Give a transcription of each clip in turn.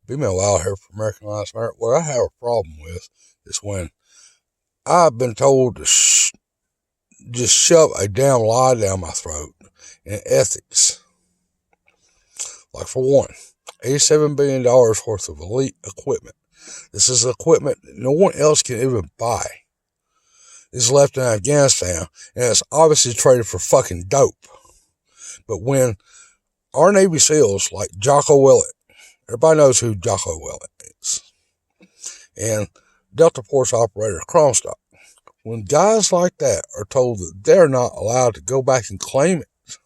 Female out here for American Lives Matter. What I have a problem with is when I've been told to just shove a damn lie down my throat in ethics. Like, for one, $87 billion worth of elite equipment. This is equipment that no one else can even buy. It's left in Afghanistan, and it's obviously traded for fucking dope. But when our Navy SEALs, like Jocko Willett, everybody knows who Jocko Willett is, and Delta Force operator Comstock, when guys like that are told that they're not allowed to go back and claim it,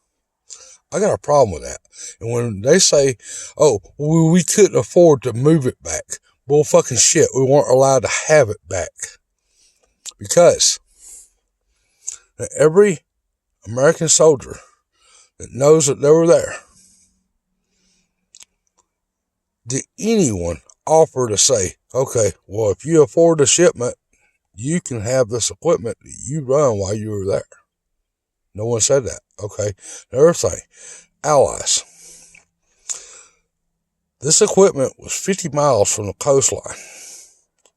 I got a problem with that. And when they say, oh, we couldn't afford to move it back, bull fucking shit, we weren't allowed to have it back. Because every American soldier that knows that they were there, did anyone offer to say, okay, well, if you afford the shipment, you can have this equipment that you run while you were there? No one said that. Okay. Another thing, allies. This equipment was 50 miles from the coastline.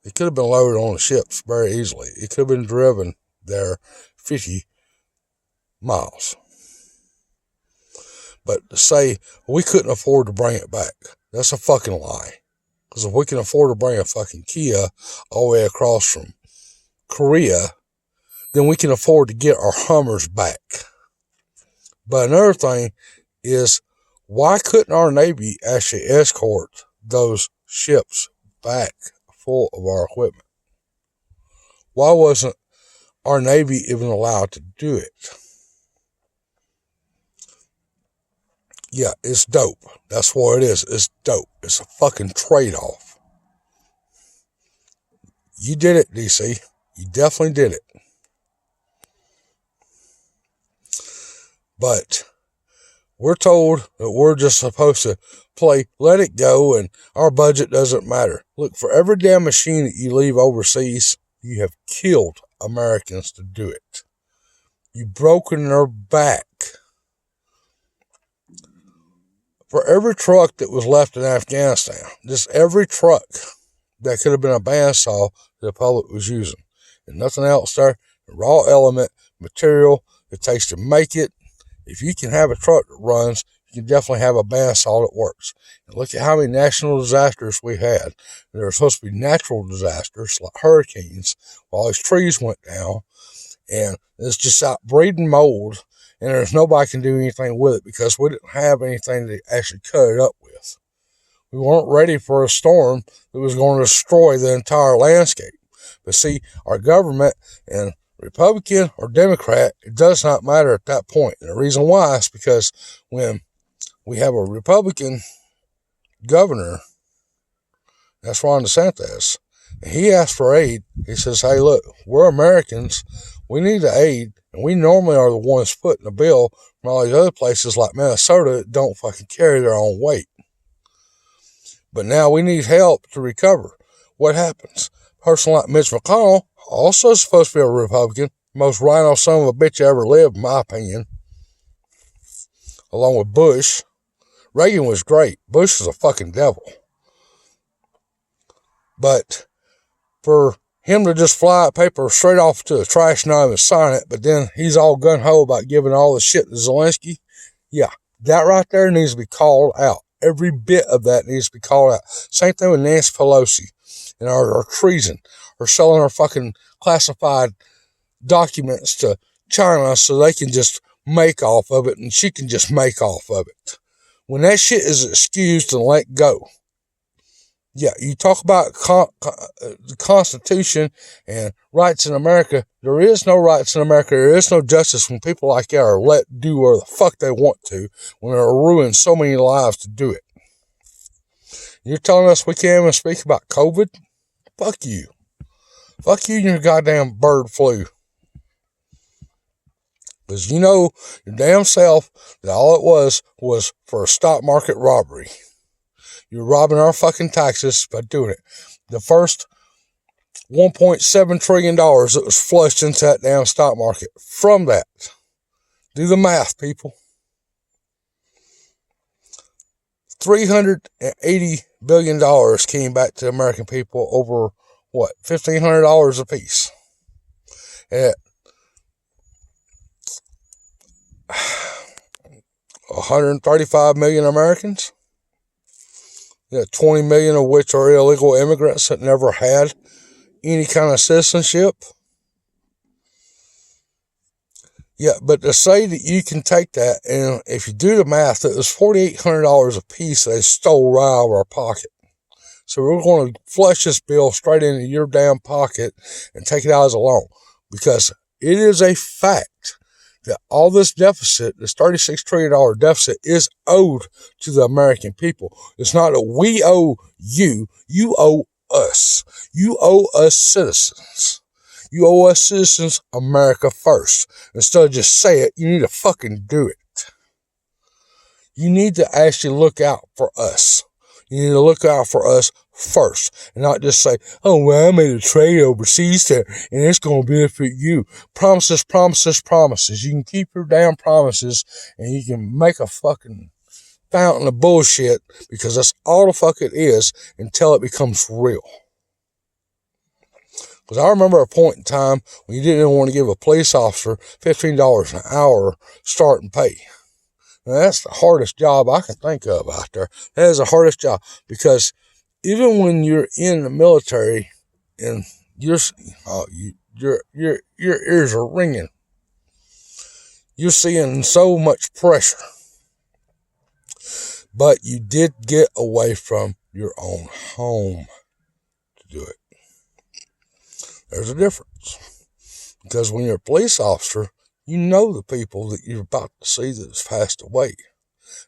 It could have been loaded on the ships very easily. It could have been driven there 50 miles. But to say we couldn't afford to bring it back, that's a fucking lie. Because if we can afford to bring a fucking Kia all the way across from Korea, then we can afford to get our Hummers back. But another thing is, why couldn't our Navy actually escort those ships back full of our equipment? Why wasn't our Navy even allowed to do it? Yeah, it's dope. That's what it is. It's dope. It's a fucking trade-off. You did it, DC. You definitely did it. But we're told that we're just supposed to play, let it go, and our budget doesn't matter. Look, for every damn machine that you leave overseas, you have killed Americans to do it. You've broken their back. For every truck that was left in Afghanistan, just every truck that could have been a bandsaw the public was using, and nothing else there, the raw element, material it takes to make it. If you can have a truck that runs, you can definitely have a bandsaw that works. And look at how many national disasters we had. There were supposed to be natural disasters like hurricanes, while these trees went down, and it's just out breeding mold, and there's nobody can do anything with it because we didn't have anything to actually cut it up with. We weren't ready for a storm that was going to destroy the entire landscape. But see, our government, and Republican or Democrat, it does not matter at that point. And the reason why is because when we have a Republican governor, that's Ron DeSantis, and he asked for aid. He says, hey, look, we're Americans. We need the aid, and we normally are the ones footing the bill from all these other places like Minnesota that don't fucking carry their own weight. But now we need help to recover. What happens? A person like Mitch McConnell, also supposed to be a Republican, most rhino son of a bitch ever lived, in my opinion, along with Bush. Reagan was great. Bush was a fucking devil. But for him to just fly a paper straight off to the trash and not even sign it, but then he's all gun-ho about giving all the shit to Zelensky, yeah, that right there needs to be called out. Every bit of that needs to be called out. Same thing with Nancy Pelosi and our treason, or selling our fucking classified documents to China so they can just make off of it, and she can just make off of it. When that shit is excused and let go, yeah, you talk about the Constitution and rights in America. There is no rights in America. There is no justice when people like that are let do whatever the fuck they want to, when they're ruining so many lives to do it. You're telling us we can't even speak about COVID? Fuck you. Fuck you and your goddamn bird flu. Because you know your damn self that all it was for a stock market robbery. You're robbing our fucking taxes by doing it. The first $1.7 trillion that was flushed into that damn stock market from that. Do the math, people. $380 billion came back to the American people over, what, $1,500 a piece. At 135 million Americans, 20 million of which are illegal immigrants that never had any kind of citizenship. Yeah, but to say that you can take that, and if you do the math, it was $4,800 a piece they stole right out of our pocket. So we're going to flush this bill straight into your damn pocket and take it out as a loan. Because it is a fact that all this deficit, this $36 trillion deficit, is owed to the American people. It's not that we owe you, you owe us. You owe us citizens. You owe us citizens America first. Instead of just say it, you need to fucking do it. You need to actually look out for us. You need to look out for us first and not just say, oh, well, I made a trade overseas there and it's going to benefit you. Promises, promises, promises. You can keep your damn promises and you can make a fucking fountain of bullshit because that's all the fuck it is until it becomes real. Because I remember a point in time when you didn't even want to give a police officer $15 an hour starting pay. Now, that's the hardest job I can think of out there. That is the hardest job because even when you're in the military and your ears are ringing, you're seeing so much pressure. But you did get away from your own home to do it. There's a difference. Because when you're a police officer, you know the people that you're about to see that's passed away.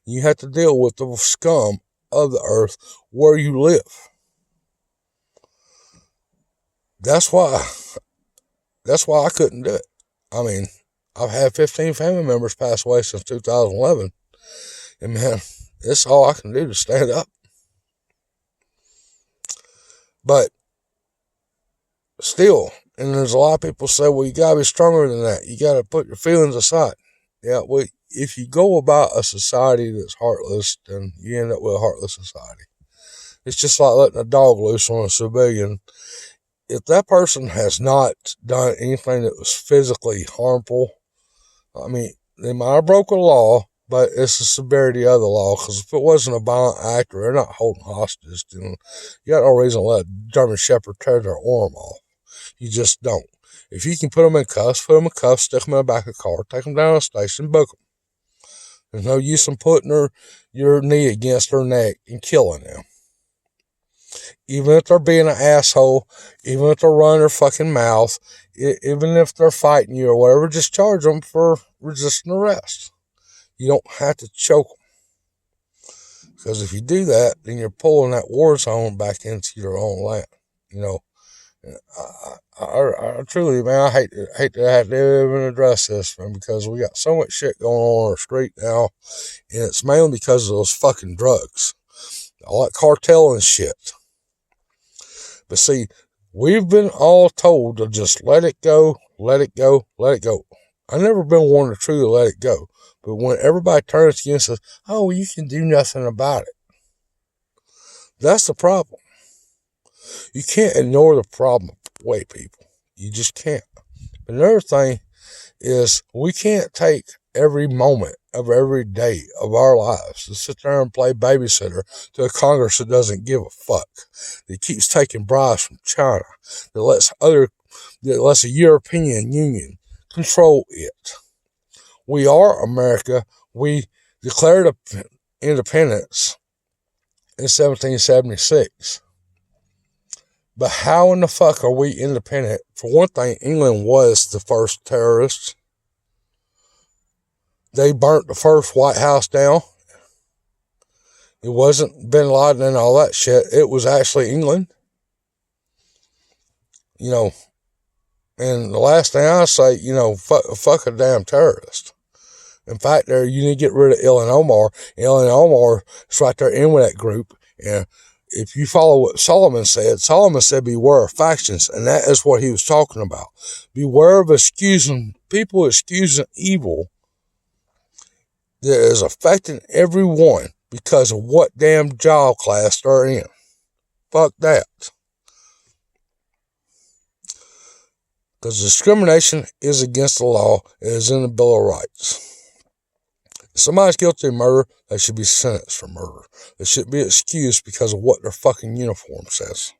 You have to deal with the scum of the earth where you live. That's why I couldn't do it. I mean, I've had 15 family members pass away since 2011. And man, it's all I can do to stand up. But still, and there's a lot of people say, well, you gotta be stronger than that. You gotta put your feelings aside. Yeah, well, if you go about a society that's heartless, then you end up with a heartless society. It's just like letting a dog loose on a civilian. If that person has not done anything that was physically harmful, I mean, they might have broken the law, but it's the severity of the law. Because if it wasn't a violent act or they're not holding hostages, then you got no reason to let a German Shepherd tear their arm off. You just don't. If you can put them in cuffs, stick them in the back of the car, take them down to the station, book them. There's no use in putting your knee against their neck and killing them. Even if they're being an asshole, even if they're running their fucking mouth, even if they're fighting you or whatever, just charge them for resisting arrest. You don't have to choke them. Because if you do that, then you're pulling that war zone back into your own land. You know, I truly, man, I hate to have to even address this, man, because we got so much shit going on our street now, and it's mainly because of those fucking drugs. All that cartel and shit. But see, we've been all told to just let it go, let it go, let it go. I've never been one to truly let it go. But when everybody turns against us, oh, you can do nothing about it. That's the problem. You can't ignore the problem away, people. You just can't. But another thing is we can't take every moment of every day of our lives to sit there and play babysitter to a Congress that doesn't give a fuck, that keeps taking bribes from China, that lets the European Union control it. We are America. We declared independence in 1776. But how in the fuck are we independent? For one thing, England was the first terrorists. They burnt the first White House down. It wasn't Bin Laden and all that shit. It was actually England. You know, and the last thing I say, you know, fuck a damn terrorist. In fact, you need to get rid of Ilhan Omar. Ilhan Omar is right there in with that group. And if you follow what Solomon said beware of factions. And that is what he was talking about. Beware of people excusing evil that is affecting everyone because of what damn job class they're in. Fuck that. Because discrimination is against the law. It is in the Bill of Rights. If somebody's guilty of murder, they should be sentenced for murder. They shouldn't be excused because of what their fucking uniform says.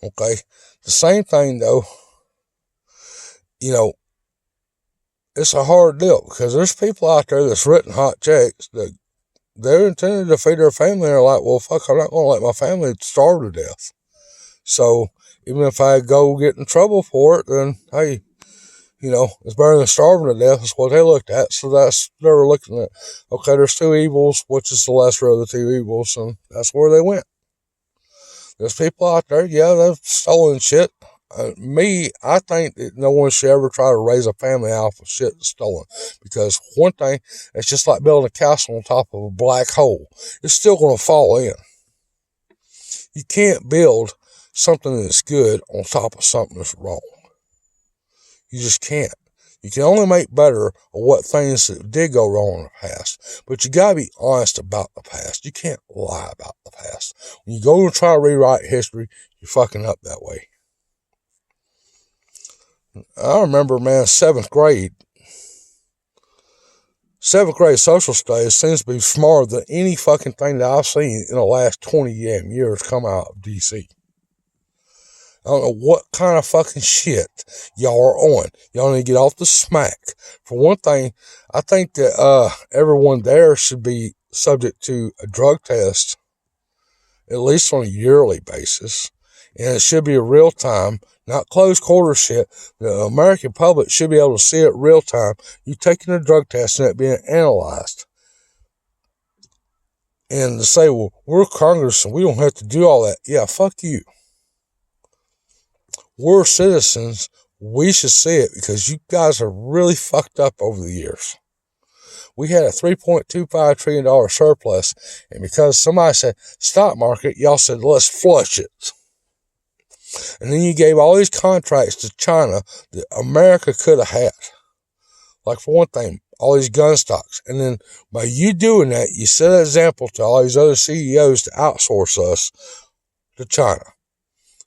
Okay? The same thing, though, it's a hard deal because there's people out there that's written hot checks that they're intended to feed their family. They're like, well, fuck, I'm not going to let my family starve to death. So even if I go get in trouble for it, then, hey, it's better than starving to death. That's what they looked at. So they were looking at, okay, there's two evils, which is the lesser of the two evils, and that's where they went. There's people out there, yeah, they've stolen shit. I think that no one should ever try to raise a family off of shit that's stolen. Because one thing, it's just like building a castle on top of a black hole. It's still going to fall in. You can't build something that's good on top of something that's wrong. You just can't. You can only make better of what things that did go wrong in the past. But you gotta be honest about the past. You can't lie about the past. When you go and try to rewrite history, you're fucking up that way. I remember, man, 7th grade social studies seems to be smarter than any fucking thing that I've seen in the last 20 damn years come out of D.C. I don't know what kind of fucking shit y'all are on. Y'all need to get off the smack. For one thing, I think that everyone there should be subject to a drug test, at least on a yearly basis. And it should be a real time, not close quarter shit. The American public should be able to see it real time. You taking a drug test and it being analyzed. And to say, well, we're Congress and we don't have to do all that. Yeah, fuck you. We're citizens. We should see it because you guys are really fucked up over the years. We had a $3.25 trillion surplus. And because somebody said, stock market, y'all said, let's flush it. And then you gave all these contracts to China that America could have had. Like, for one thing, all these gun stocks. And then by you doing that, you set an example to all these other CEOs to outsource us to China.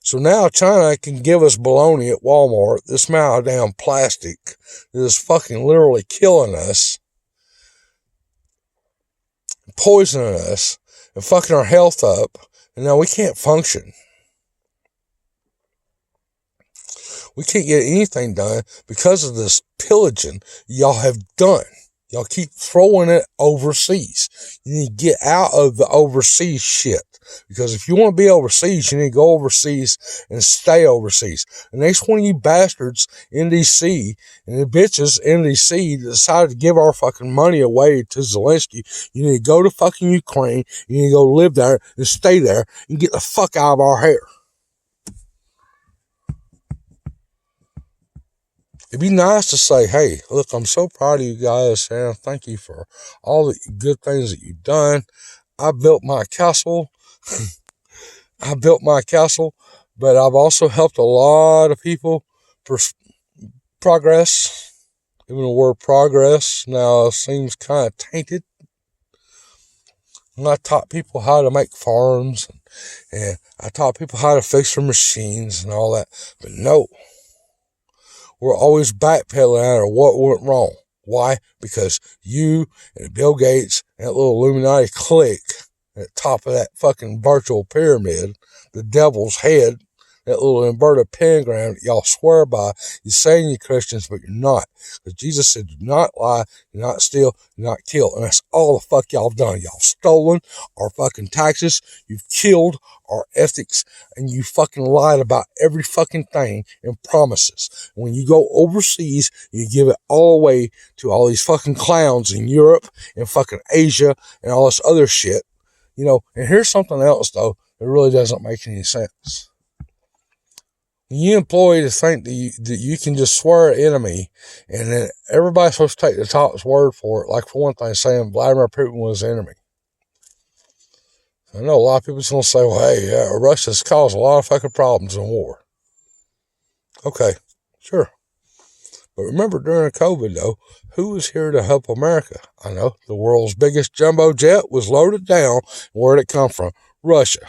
So now China can give us baloney at Walmart, this amount of damn plastic that is fucking literally killing us, poisoning us, and fucking our health up. And now we can't function. We can't get anything done because of this pillaging y'all have done. Y'all keep throwing it overseas. You need to get out of the overseas shit. Because if you want to be overseas, you need to go overseas and stay overseas. The next one of you bastards in D.C. and the bitches in D.C. decided to give our fucking money away to Zelensky, you need to go to fucking Ukraine. You need to go live there and stay there and get the fuck out of our hair. It'd be nice to say, hey, look, I'm so proud of you guys, and thank you for all the good things that you've done. I built my castle. But I've also helped a lot of people progress. Even the word progress now seems kind of tainted. And I taught people how to make farms, and I taught people how to fix their machines and all that. But no. We're always backpedaling out of what went wrong. Why? Because you and Bill Gates and that little Illuminati clique at the top of that fucking virtual pyramid, the devil's head, that little inverted pentagram that y'all swear by, you're saying you're Christians, but you're not. Because Jesus said, do not lie, do not steal, do not kill. And that's all the fuck y'all done. Y'all stolen our fucking taxes, you've killed our ethics, and you fucking lied about every fucking thing and promises. When you go overseas, you give it all away to all these fucking clowns in Europe and fucking Asia and all this other shit. And here's something else, though, that really doesn't make any sense. You employ to think that you can just swear an enemy, and then everybody's supposed to take the top's word for it. Like, for one thing, saying Vladimir Putin was the enemy. I know a lot of people just going to say, well, hey, Russia's caused a lot of fucking problems in war. Okay, sure. But remember, during COVID, though, Who was here to help America? I know. The world's biggest jumbo jet was loaded down. Where'd it come from? Russia.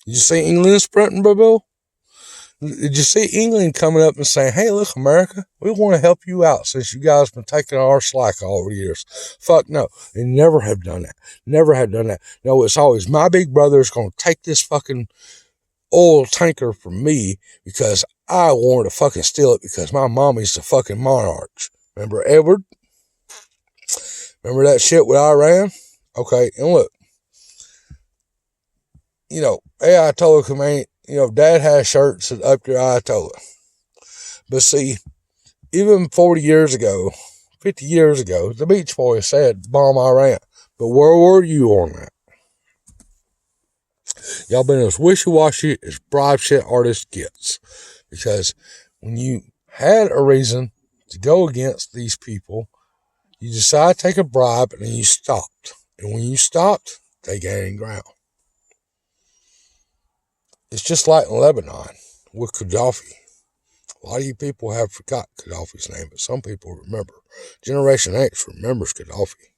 Did you see England sprinting, Bill? Did you see England coming up and saying, hey, look, America, we want to help you out since you guys been taking our slack all over the years? Fuck no. They never have done that. Never have done that. No, it's always my big brother is going to take this fucking oil tanker from me because I wanted to fucking steal it because my mommy's the fucking monarch. Remember Edward? Remember that shit with Iran? Okay, and look, Ayatollah Khomeini, Dad has shirts that up your Ayatollah. But see, even 40 years ago, 50 years ago, the Beach Boys said bomb Iran. But where were you on that? Y'all been as wishy-washy as bribe shit artist gets. Because when you had a reason to go against these people, you decided to take a bribe and then you stopped. And when you stopped, they gained ground. It's just like in Lebanon with Gaddafi. A lot of you people have forgot Gaddafi's name, but some people remember. Generation X remembers Gaddafi.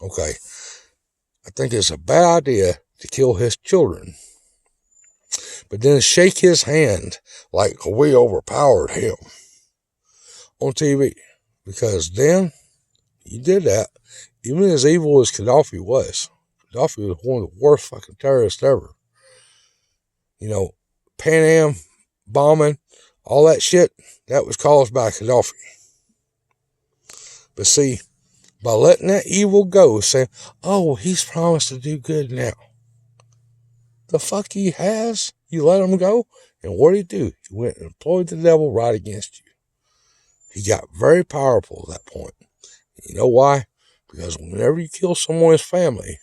Okay. I think it's a bad idea to kill his children, but then shake his hand like we overpowered him on TV. Because then you did that. Even as evil as Gaddafi was one of the worst fucking terrorists ever. Pan Am bombing, all that shit, that was caused by Gaddafi. But see, by letting that evil go, saying, oh, he's promised to do good now. The fuck he has? You let him go? And what did he do? He went and employed the devil right against you. He got very powerful at that point. You know why? Because whenever you kill someone's family,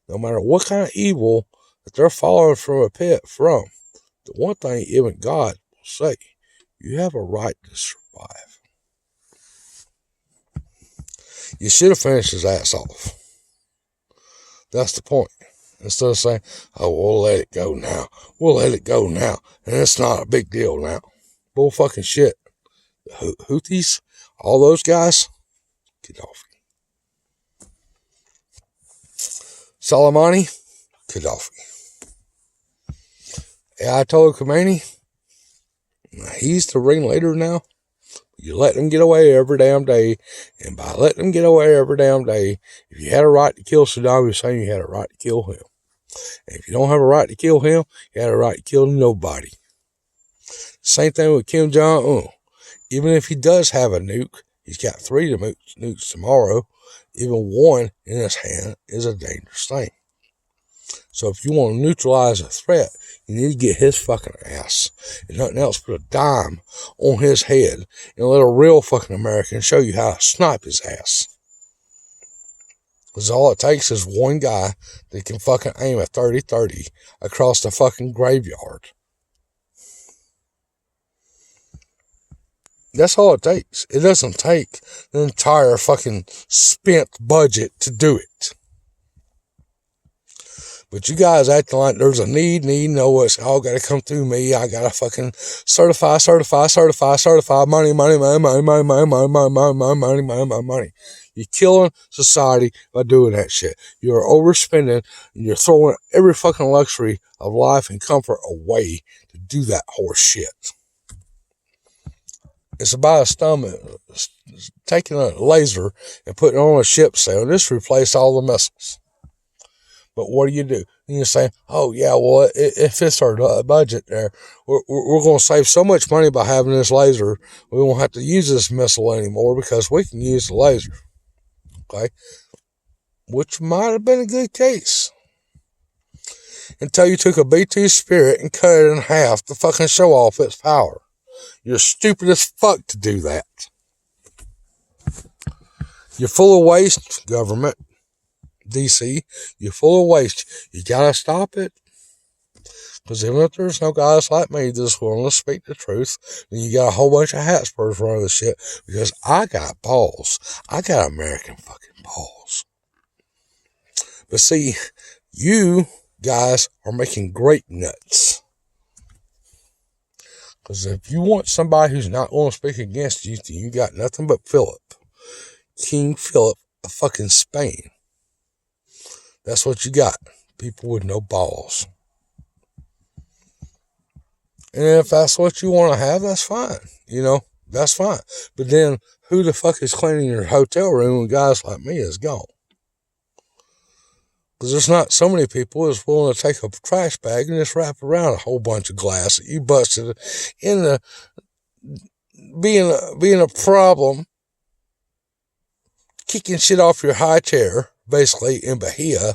no matter what kind of evil that they're following from a pit from, the one thing even God will say, you have a right to survive. You should have finished his ass off. That's the point. Instead of saying, oh, we'll let it go now. We'll let it go now. And it's not a big deal now. Bull fucking shit. The Houthis, all those guys, Gaddafi. Soleimani, Gaddafi. Ayatollah Khomeini, he's the ringleader now. You let them get away every damn day. And by letting them get away every damn day, if you had a right to kill Saddam Hussein, you had a right to kill him. And if you don't have a right to kill him, you had a right to kill nobody. Same thing with Kim Jong-un. Even if he does have a nuke, he's got 3 nukes tomorrow. Even one in his hand is a dangerous thing. So if you want to neutralize a threat, you need to get his fucking ass. And nothing else, put a dime on his head and let a real fucking American show you how to snipe his ass. Because all it takes is one guy that can fucking aim a 30-30 across the fucking graveyard. That's all it takes. It doesn't take the entire fucking spent budget to do it. But you guys acting like there's a need, no, it's all got to come through me. I got to fucking certify, money. You're killing society by doing that shit. You're overspending, and you're throwing every fucking luxury of life and comfort away to do that horse shit. It's about a stomach, taking a laser and putting it on a ship sail. Just replace all the missiles. But what do? And you say, oh, yeah, well, it fits our budget there. We're going to save so much money by having this laser. We won't have to use this missile anymore because we can use the laser. Okay? Which might have been a good case. Until you took a B-2 Spirit and cut it in half to fucking show off its power. You're stupid as fuck to do that. You're full of waste, government. DC, you're full of waste. You gotta stop it. Because even if there's no guys like me that's willing to speak the truth, then you got a whole bunch of hat spurs running the shit. Because I got balls. I got American fucking balls. But see, you guys are making grape nuts. Because if you want somebody who's not going to speak against you, then you got nothing but Philip. King Philip of fucking Spain. That's what you got. People with no balls. And if that's what you want to have, that's fine. That's fine. But then, who the fuck is cleaning your hotel room when guys like me is gone? Because there's not so many people that's willing to take a trash bag and just wrap around a whole bunch of glass that you busted in the being a problem, kicking shit off your high chair, basically in Bahia,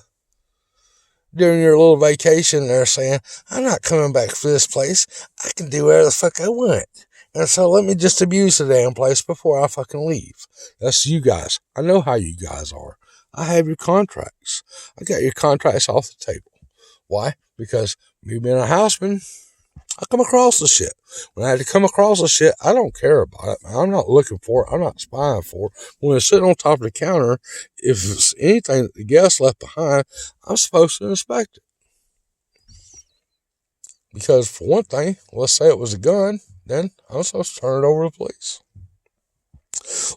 during your little vacation there saying, I'm not coming back for this place. I can do whatever the fuck I want. And so let me just abuse the damn place before I fucking leave. That's you guys. I know how you guys are. I have your contracts. I got your contracts off the table. Why? Because me being a houseman, I come across the shit. When I had to come across the shit, I don't care about it. I'm not looking for it. I'm not spying for it. When it's sitting on top of the counter, if it's anything that the guest left behind, I'm supposed to inspect it. Because for one thing, let's say it was a gun, then I'm supposed to turn it over to the police.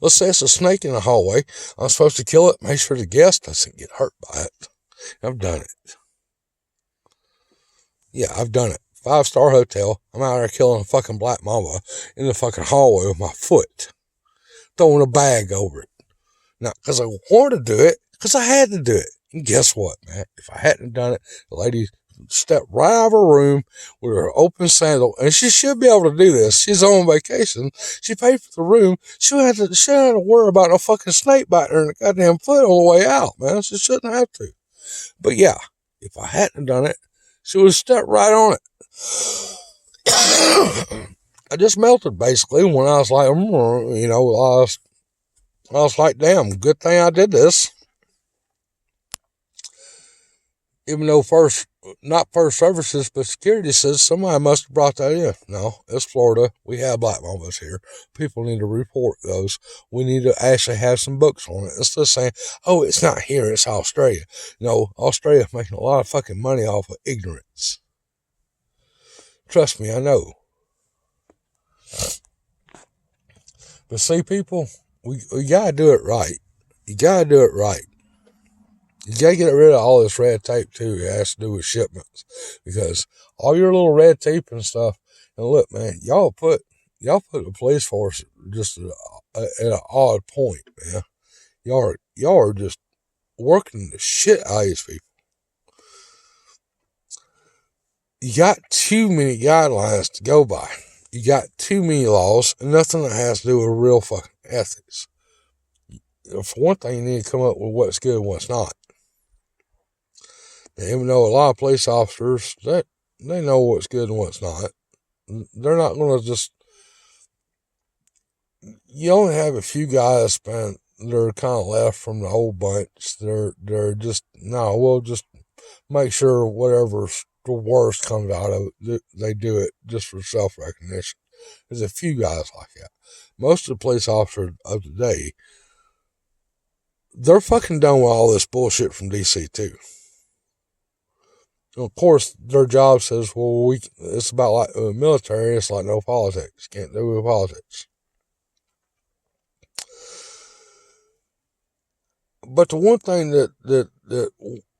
Let's say it's a snake in the hallway. I'm supposed to kill it, make sure the guest doesn't get hurt by it. I've done it. Yeah, I've done it. 5-star hotel. I'm out there killing a fucking black mamba in the fucking hallway with my foot, throwing a bag over it. Not because I wanted to do it, because I had to do it. And guess what, man? If I hadn't done it, the lady stepped right out of her room with her open sandal, and she should be able to do this. She's on vacation. She paid for the room. She had to worry about no fucking snake biting her in the goddamn foot on the way out, man. She shouldn't have to. But yeah, if I hadn't done it, she would have stepped right on it. I just melted basically when I was like, I was like, damn, good thing I did this. Even though not first services, but security says somebody must have brought that in. No, it's Florida. We have black mambas here. People need to report those. We need to actually have some books on it. Instead of saying, oh, it's not here, it's Australia. No, Australia's making a lot of fucking money off of ignorance. Trust me, I know. But see, people, we gotta do it right. You gotta do it right. You gotta get rid of all this red tape too. It has to do with shipments, because all your little red tape and stuff. And look, man, y'all put the police force just at an odd point, man. Y'all are just working the shit out of these people. You got too many guidelines to go by. You got too many laws, and nothing that has to do with real fucking ethics. For one thing, you need to come up with what's good and what's not. And even though a lot of police officers, they know what's good and what's not, they're not going to just... You only have a few guys that are kind of left from the whole bunch. They're just, no, we'll just make sure whatever's the worst comes out of it, they do it just for self-recognition. There's a few guys like that. Most of the police officers of today, they're fucking done with all this bullshit from DC too. Of course, their job says, well, it's about like the military, it's like no politics. Can't do with politics. But the one thing that the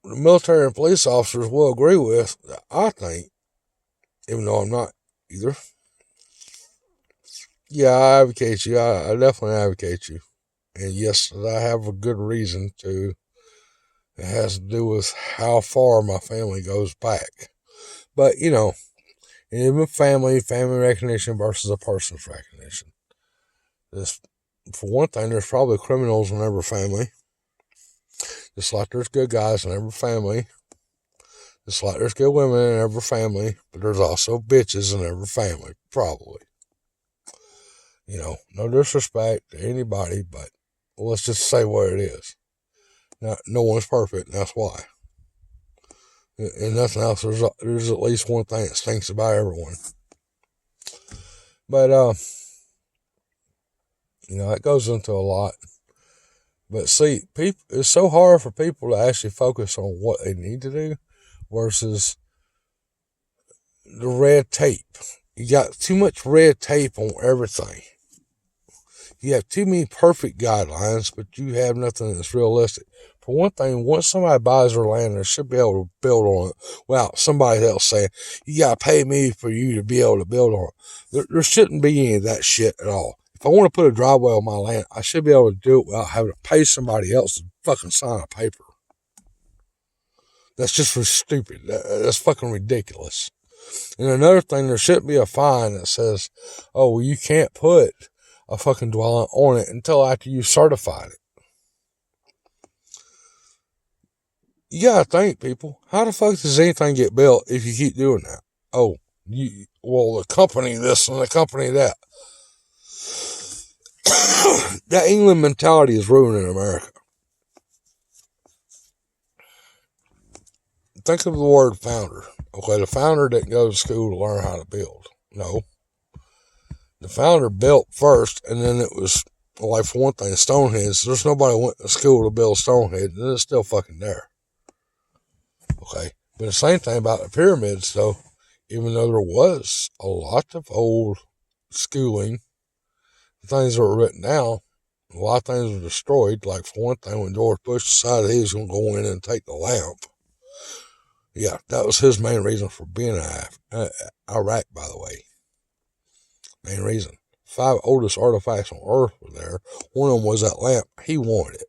military and police officers will agree with, I think, even though I'm not either. Yeah, I advocate you. I definitely advocate you. And yes, I have a good reason to. It has to do with how far my family goes back. But, even family recognition versus a person's recognition. For one thing, there's probably criminals in every family. Just like there's good guys in every family. Just like there's good women in every family. But there's also bitches in every family, probably. No disrespect to anybody, but let's just say what it is. No one's perfect, and that's why. And nothing else, there's at least one thing that stinks about everyone. But, it goes into a lot. But see, it's so hard for people to actually focus on what they need to do versus the red tape. You got too much red tape on everything. You have too many perfect guidelines, but you have nothing that's realistic. For one thing, once somebody buys their land, they should be able to build on it without somebody else saying, you got to pay me for you to be able to build on it. There shouldn't be any of that shit at all. If I want to put a driveway on my land, I should be able to do it without having to pay somebody else to fucking sign a paper. That's just for stupid. That's fucking ridiculous. And another thing, there shouldn't be a fine that says, oh, well, you can't put a fucking dwelling on it until after you certified it. You gotta think, people. How the fuck does anything get built if you keep doing that? Oh, the company this and the company that. That England mentality is ruining America. Think of the word founder. Okay, the founder didn't go to school to learn how to build. No. The founder built first, and then it was, like, for one thing, Stonehenge. There's nobody went to school to build Stonehenge, and it's still fucking there. Okay, but the same thing about the pyramids, though, even though there was a lot of old schooling, things that were written down, a lot of things were destroyed. Like, for one thing, when George Bush decided he was going to go in and take the lamp, yeah, that was his main reason for being in Iraq, by the way. Main reason. 5 oldest artifacts on Earth were there. One of them was that lamp. He wanted it.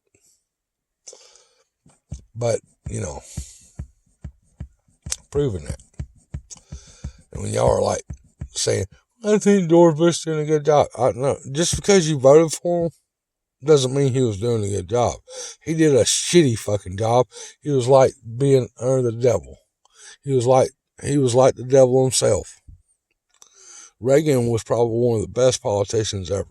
But, proving that. And when y'all are like saying, I think George Bush doing a good job. I don't know. Just because you voted for him doesn't mean he was doing a good job. He did a shitty fucking job. He was like being under the devil. He was like the devil himself. Reagan was probably one of the best politicians ever.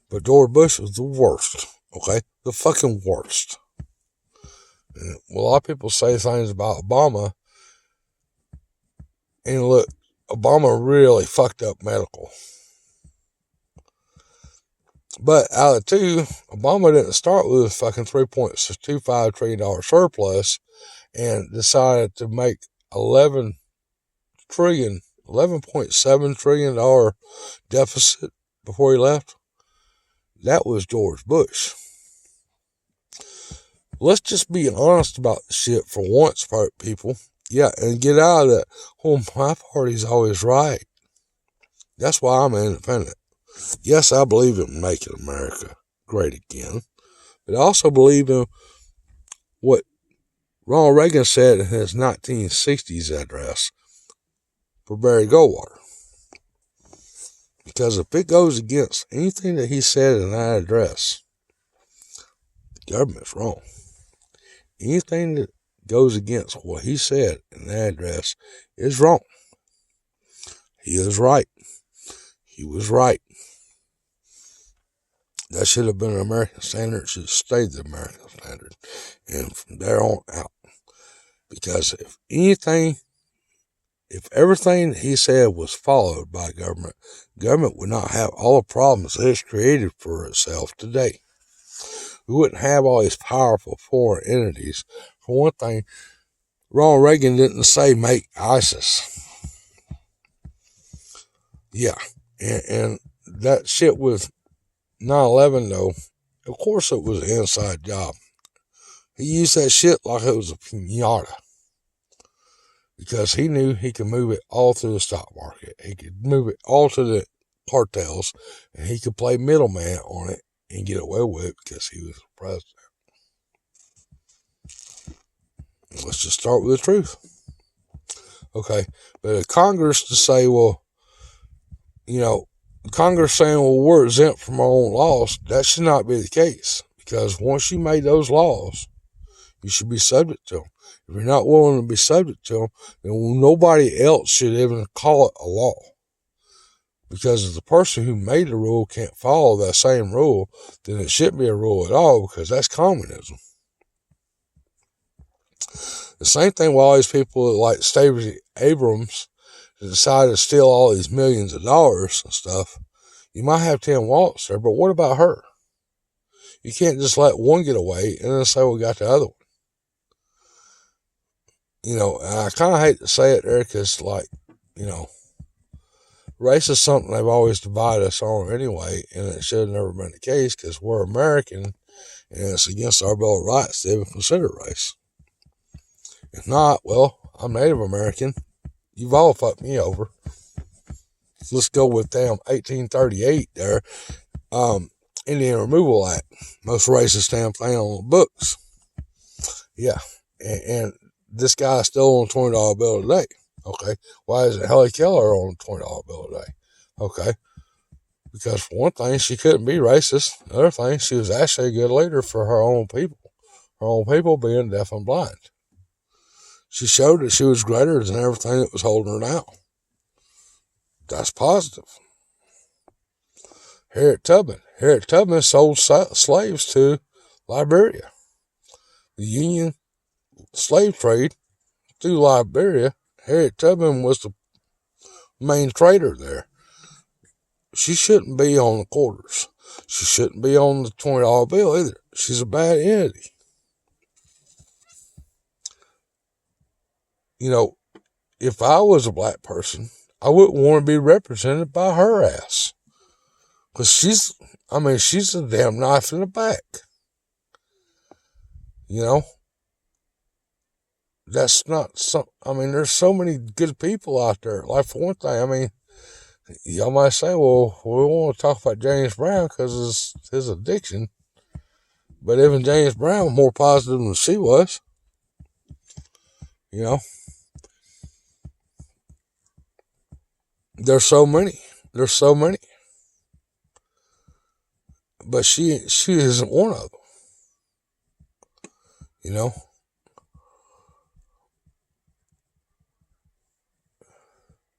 But George Bush was the worst. Okay? The fucking worst. And a lot of people say things about Obama. And look, Obama really fucked up medical. But out of the two, Obama didn't start with a fucking $3.25 trillion surplus and decided to make $11.7 trillion deficit before he left. That was George Bush. Let's just be honest about the shit for once, people. Yeah, and get out of that. Oh, my party's always right. That's why I'm independent. Yes, I believe in making America great again. But I also believe in what Ronald Reagan said in his 1960s address for Barry Goldwater. Because if it goes against anything that he said in that address, the government's wrong. Anything that goes against what he said in that address is wrong. He is right. He was right. That should have been an American standard. It should have stayed the American standard. And from there on out. Because if everything he said was followed by government would not have all the problems that it's created for itself today. We wouldn't have all these powerful foreign entities. For one thing, Ronald Reagan didn't say make ISIS. Yeah. And that shit with 9/11, though, of course it was an inside job. He used that shit like it was a pinata. Because he knew he could move it all through the stock market. He could move it all to the cartels. And he could play middleman on it and get away with it because he was the president. Let's just start with the truth. Okay, but if Congress to say, well, Congress saying, well, we're exempt from our own laws, that should not be the case. Because once you made those laws, you should be subject to them. If you're not willing to be subject to them, then nobody else should even call it a law. Because if the person who made the rule can't follow that same rule, then it shouldn't be a rule at all, because that's communism. The same thing with all these people like Stacey Abrams that decided to steal all these millions of dollars and stuff. You might have Tim Walz there, but what about her? You can't just let one get away and then say we got the other one. And I kind of hate to say it there because, Race is something they've always divided us on anyway, and it should have never been the case because we're American, and it's against our Bill of Rights to even consider race. If not, well, I'm Native American. You've all fucked me over. Let's go with damn 1838 there. Indian Removal Act. Most racist damn thing on the books. Yeah. And this guy's still on a $20 bill today. Okay. Why is it Helen Keller on a $20 bill today? Okay. Because for one thing, she couldn't be racist. The other thing, she was actually a good leader for her own people. Her own people being deaf and blind. She showed that she was greater than everything that was holding her down. That's positive. Harriet Tubman sold slaves to Liberia. The Union slave trade through Liberia, Harriet Tubman was the main trader there. She shouldn't be on the quarters. She shouldn't be on the $20 bill either. She's a bad entity. You know, if I was a black person, I wouldn't want to be represented by her ass. Because she's a damn knife in the back. You know? That's not there's so many good people out there. Like, for one thing, y'all might say, well, we want to talk about James Brown because of his addiction. But even James Brown was more positive than she was. You know? There's so many. But she isn't one of them. You know?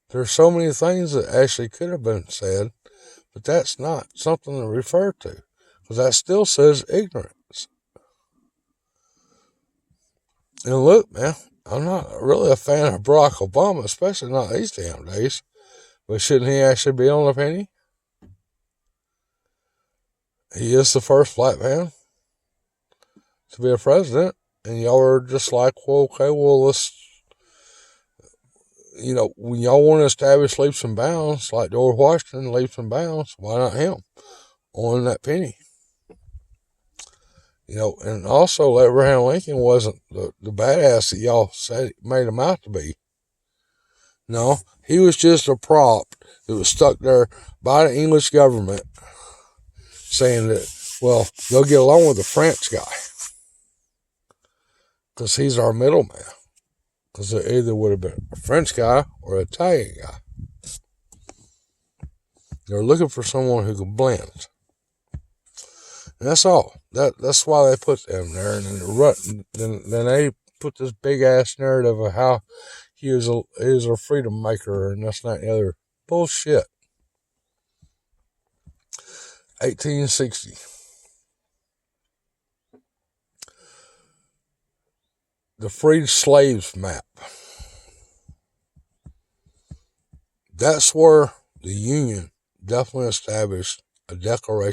There's so many things that actually could have been said, but that's not something to refer to. Because that still says ignorance. And look, man, I'm not really a fan of Barack Obama, especially not these damn days. But shouldn't he actually be on the penny? He is the first black man to be a president. And y'all are just like, well, okay, well, let's, when y'all want to establish leaps and bounds, like George Washington, leaps and bounds, why not him on that penny? And also Abraham Lincoln wasn't the badass that y'all said made him out to be. No, he was just a prop that was stuck there by the English government saying that, well, they'll get along with the French guy because he's our middleman. Because it either would have been a French guy or an Italian guy. They're looking for someone who can blend. And that's all. That's why they put them there. And then they put this big ass narrative of how he is a freedom maker and that's not the other bullshit. 1860. The freed slaves map. That's where the Union definitely established a declaration